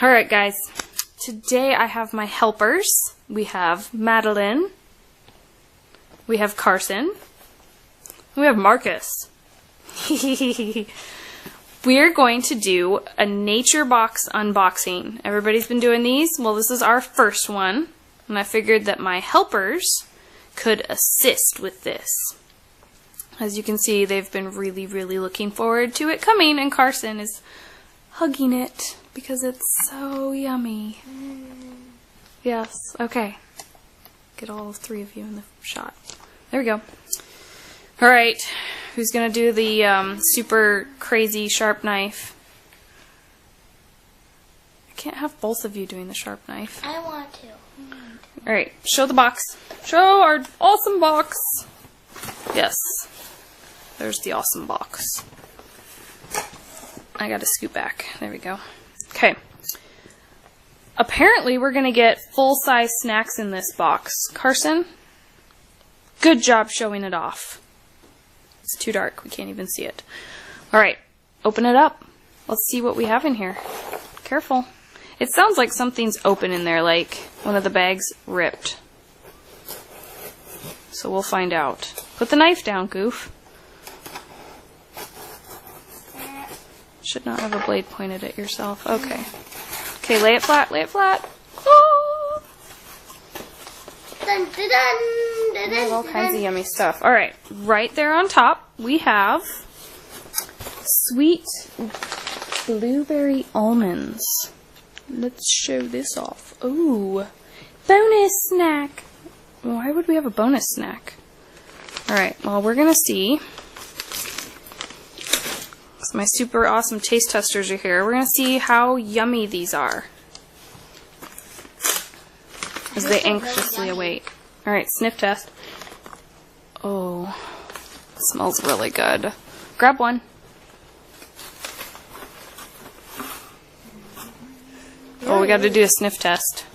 Alright guys, today I have my helpers. We have Madeline, we have Carson, and we have Marcus. We're going to do a Naturebox unboxing. Everybody's been doing these. Well, this is our first one, and I figured that my helpers could assist with this. As you can see, they've been really looking forward to it coming, and Carson is hugging it because it's so yummy. Yes, okay. Get all three of you in the shot. There we go. Alright, who's gonna do the super crazy sharp knife? I can't have both of you doing the sharp knife. I want to. Alright, show the box. Show our awesome box. Yes. There's the awesome box. I gotta scoot back. There we go. Okay. Apparently we're gonna get full-size snacks in this box. Carson, good job showing it off. It's too dark. We can't even see it. Alright, open it up. Let's see what we have in here. Careful. It sounds like something's open in there, like one of the bags ripped. So we'll find out. Put the knife down, Goof. Should not have a blade pointed at yourself. Okay. Okay, lay it flat, lay it flat. Oh! Dun, dun, dun, dun, There's all dun, kinds dun. of yummy stuff. Alright, right there on top, we have sweet blueberry almonds. Let's show this off. Ooh, bonus snack. Why would we have a bonus snack? Alright, well, we're gonna see. So my super awesome taste testers are here. We're gonna see how yummy these are as they anxiously await. Alright, sniff test. Oh, it smells really good. Grab one. Oh, we gotta do a sniff test.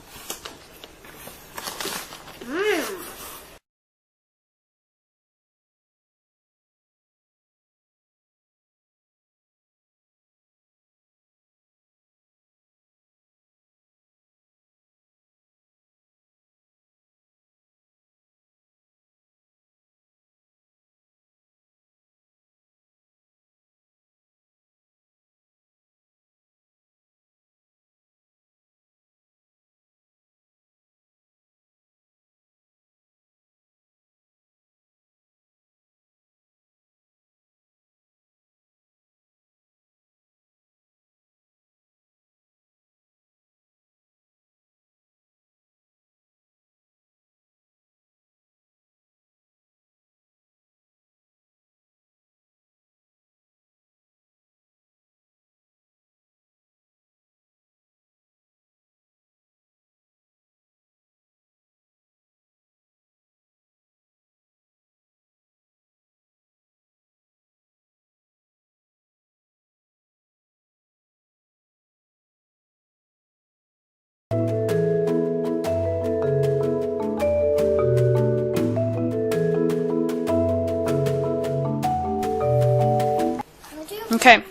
Okay.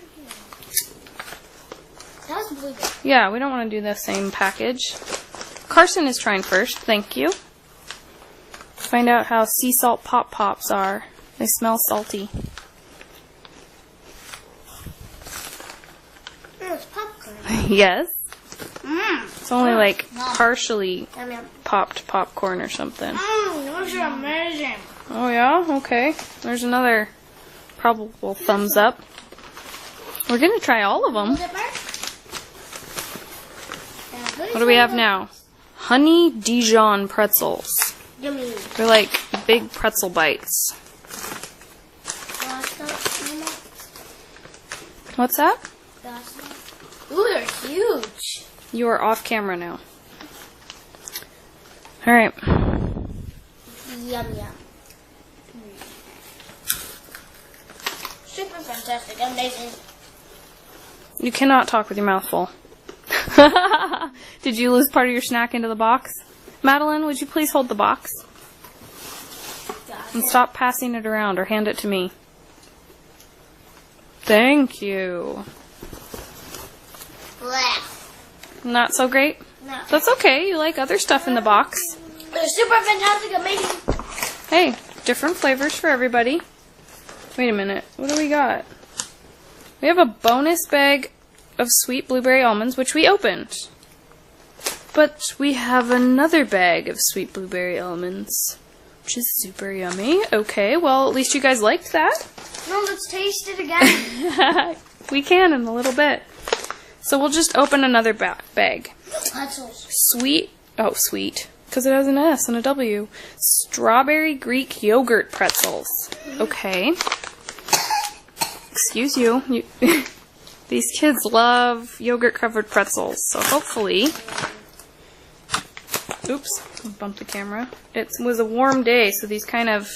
That was blueberry. Yeah, we don't want to do the same package. Carson is trying first. Thank you. Find out how sea salt pop pops are. They smell salty. It's popcorn. Yes. Mmm. It's only like partially Yum, yum. popped popcorn or something. Those are amazing. Oh yeah? Okay. There's another probable thumbs up. We're gonna try all of them. What do we have now? Honey Dijon pretzels. Yummy. They're like big pretzel bites. What's that? Ooh, they're huge. You are off camera now. Alright. Yum, yum. Super fantastic. Amazing. You cannot talk with your mouth full. Did you lose part of your snack into the box? Madeline, would you please hold the box? And stop passing it around or hand it to me. Thank you. Blah. Not so great? No. That's okay. You like other stuff in the box. They're super fantastic, amazing. Hey, different flavors for everybody. Wait a minute. What do we got? We have a bonus bag of sweet blueberry almonds, which we opened. But we have another bag of sweet blueberry almonds, which is super yummy. Okay, well, at least you guys liked that. No, let's taste it again. We can in a little bit. So we'll just open another bag. Pretzels. Sweet, because it has an S and a W. Strawberry Greek yogurt pretzels. Okay. Excuse you. These kids love yogurt-covered pretzels, so hopefully... Oops, I bumped the camera. It was a warm day, so these kind of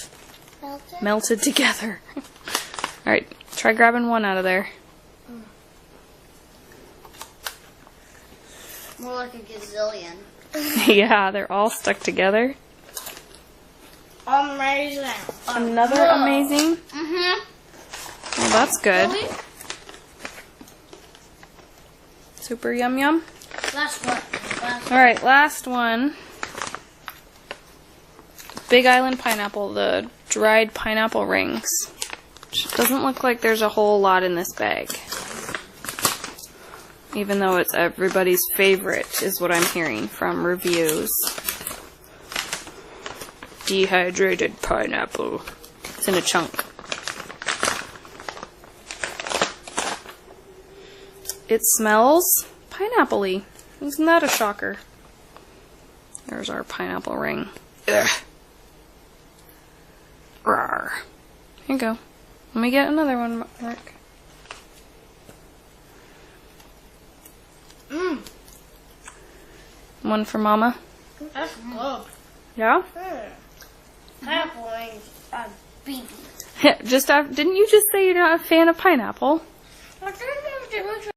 melted together. Alright, try grabbing one out of there. More like a gazillion. Yeah, they're all stuck together. Amazing. Another amazing? Mm-hmm. Well, that's good. Really? Super yum yum. Last one. Alright, last one. Big Island pineapple, the dried pineapple rings. Doesn't look like there's a whole lot in this bag. Even though it's everybody's favorite, is what I'm hearing from reviews. Dehydrated pineapple. It's in a chunk. It smells pineapple-y. Isn't that a shocker? There's our pineapple ring. Ugh. Rawr. Here you go. Let me get another one, Mark. Mmm. One for Mama. That's good. Yeah? Pineapple rings are BB. Didn't you just say you're not a fan of pineapple? I think there's